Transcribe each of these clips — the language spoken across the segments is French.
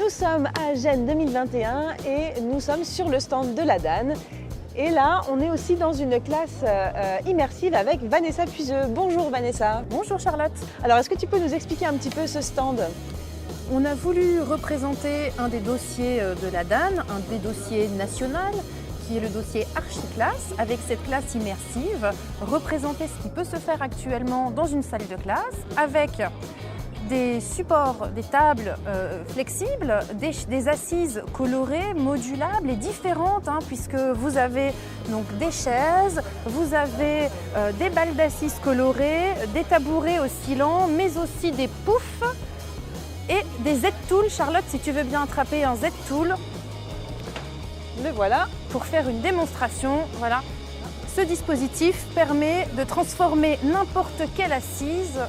Nous sommes à Gênes 2021 et nous sommes sur le stand de la DAN. Et là, on est aussi dans une classe immersive avec Vanessa Puiseux. Bonjour Vanessa. Bonjour Charlotte. Alors, est-ce que tu peux nous expliquer un petit peu ce stand ? On a voulu représenter un des dossiers de la DAN, un des dossiers national, qui est le dossier Archiclass, avec cette classe immersive, représenter ce qui peut se faire actuellement dans une salle de classe, avec des supports, des tables flexibles, des assises colorées, modulables et différentes, puisque vous avez donc des chaises, vous avez des balles d'assises colorées, des tabourets oscillants, mais aussi des poufs et des Z-Tools. Charlotte, si tu veux bien attraper un Z-Tool. Le voilà. Pour faire une démonstration, voilà. Ce dispositif permet de transformer n'importe quelle assise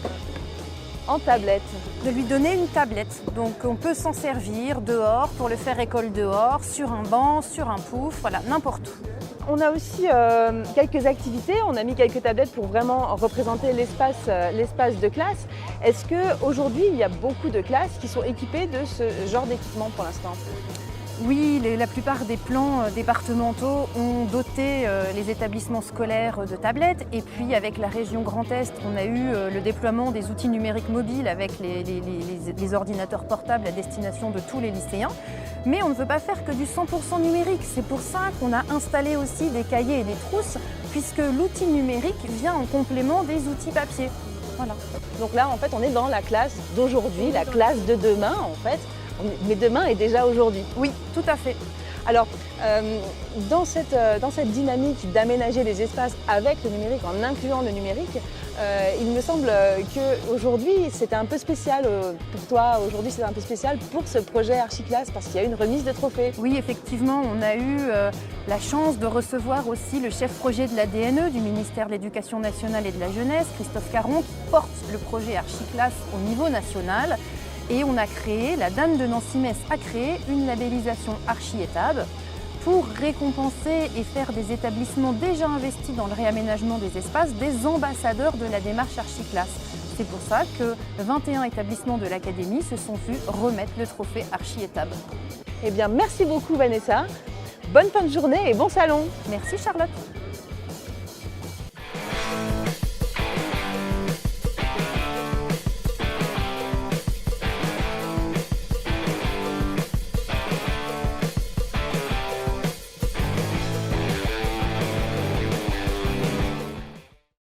en tablette. De lui donner une tablette. Donc on peut s'en servir dehors pour le faire école dehors, sur un banc, sur un pouf, voilà, n'importe où. On a aussi quelques activités, on a mis quelques tablettes pour vraiment représenter l'espace de classe. Est-ce qu'aujourd'hui il y a beaucoup de classes qui sont équipées de ce genre d'équipement pour l'instant ? Oui, la plupart des plans départementaux ont doté les établissements scolaires de tablettes. Et puis avec la région Grand Est, on a eu le déploiement des outils numériques mobiles avec les ordinateurs portables à destination de tous les lycéens. Mais on ne veut pas faire que du 100% numérique. C'est pour ça qu'on a installé aussi des cahiers et des trousses, puisque l'outil numérique vient en complément des outils papier. Voilà. Donc là, en fait, on est dans la classe d'aujourd'hui, la classe de demain, en fait. Mais demain est déjà aujourd'hui. Oui, tout à fait. Alors, dans cette dynamique d'aménager les espaces avec le numérique, en incluant le numérique, il me semble qu'aujourd'hui, c'était un peu spécial pour toi. Aujourd'hui, c'est un peu spécial pour ce projet Archiclass parce qu'il y a une remise de trophées. Oui, effectivement, on a eu la chance de recevoir aussi le chef projet de la DNE, du ministère de l'Éducation nationale et de la jeunesse, Christophe Caron, qui porte le projet Archiclass au niveau national. Et on a créé, la DAN de Nancy-Metz a créé une labellisation Archi-Étab pour récompenser et faire des établissements déjà investis dans le réaménagement des espaces des ambassadeurs de la démarche Archiclass. C'est pour ça que 21 établissements de l'Académie se sont vus remettre le trophée Archi-Étab. Eh bien, merci beaucoup Vanessa. Bonne fin de journée et bon salon. Merci Charlotte.